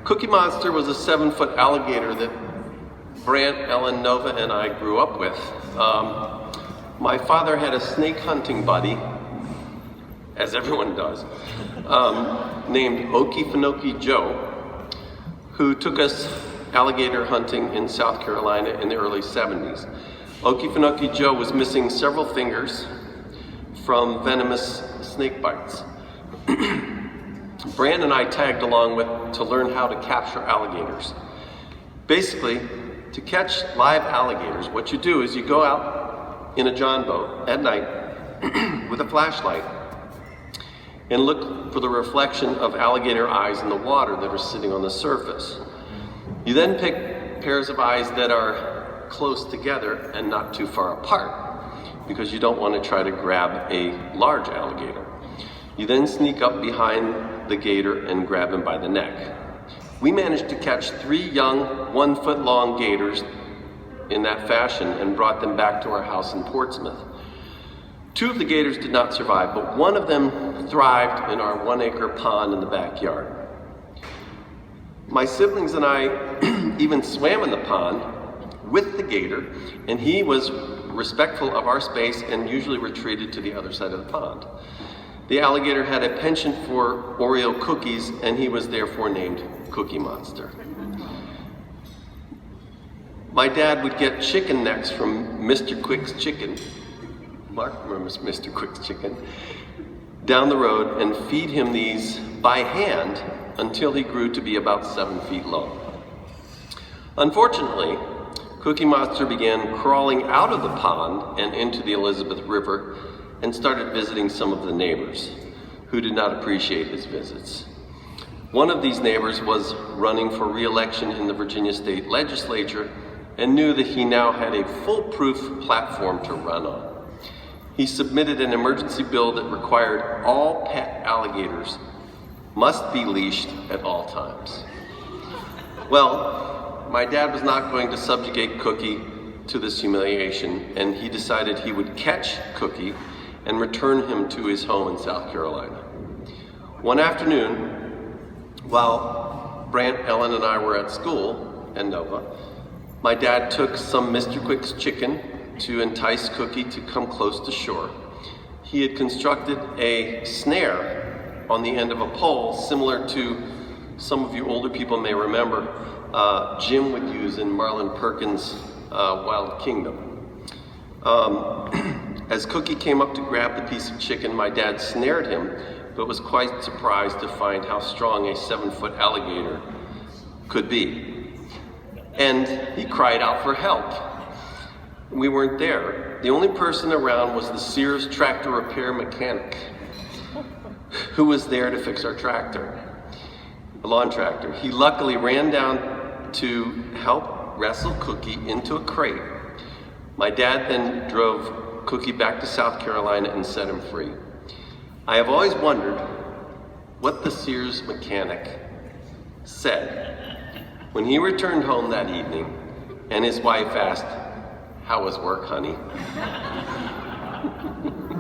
Cookie Monster was a 7-foot alligator that Brant, Ellen, Nova, and I grew up with. My father had a snake hunting buddy, as everyone does, named Okefenokee Joe, who took us alligator hunting in South Carolina in the early 70s. Okefenokee Joe was missing several fingers from venomous snake bites. Brant and I tagged along to learn how to capture alligators. Basically, to catch live alligators, what you do is you go out in a john boat at night with a flashlight and look for the reflection of alligator eyes in the water that are sitting on the surface. You then pick pairs of eyes that are close together and not too far apart, because you don't want to try to grab a large alligator. You then sneak up behind the gator and grab him by the neck. We managed to catch 3 young 1-foot-long gators in that fashion and brought them back to our house in Portsmouth. 2 of the gators did not survive, but one of them thrived in our 1-acre pond in the backyard. My siblings and I even swam in the pond with the gator, and he was respectful of our space and usually retreated to the other side of the pond. The alligator had a penchant for Oreo cookies, and he was therefore named Cookie Monster. My dad would get chicken necks from Mr. Quick's Chicken, Mark remembers Mr. Quick's Chicken, down the road and feed him these by hand until he grew to be about 7 feet long. Unfortunately, Cookie Monster began crawling out of the pond and into the Elizabeth River and started visiting some of the neighbors who did not appreciate his visits. One of these neighbors was running for re-election in the Virginia State Legislature and knew that he now had a foolproof platform to run on. He submitted an emergency bill that required all pet alligators must be leashed at all times. Well, my dad was not going to subjugate Cookie to this humiliation, and he decided he would catch Cookie and return him to his home in South Carolina. One afternoon, while Brant, Ellen, and I were at school, and Nova, my dad took some Mr. Quick's chicken to entice Cookie to come close to shore. He had constructed a snare on the end of a pole, similar to some of you older people may remember Jim would use in Marlon Perkins' Wild Kingdom. As Cookie came up to grab the piece of chicken, my dad snared him, but was quite surprised to find how strong a 7-foot alligator could be. And he cried out for help. We weren't there. The only person around was the Sears tractor repair mechanic, who was there to fix our tractor, a lawn tractor. He luckily ran down to help wrestle Cookie into a crate. My dad then drove Cookie back to South Carolina and set him free. I have always wondered what the Sears mechanic said when he returned home that evening and his wife asked, "How was work, honey?"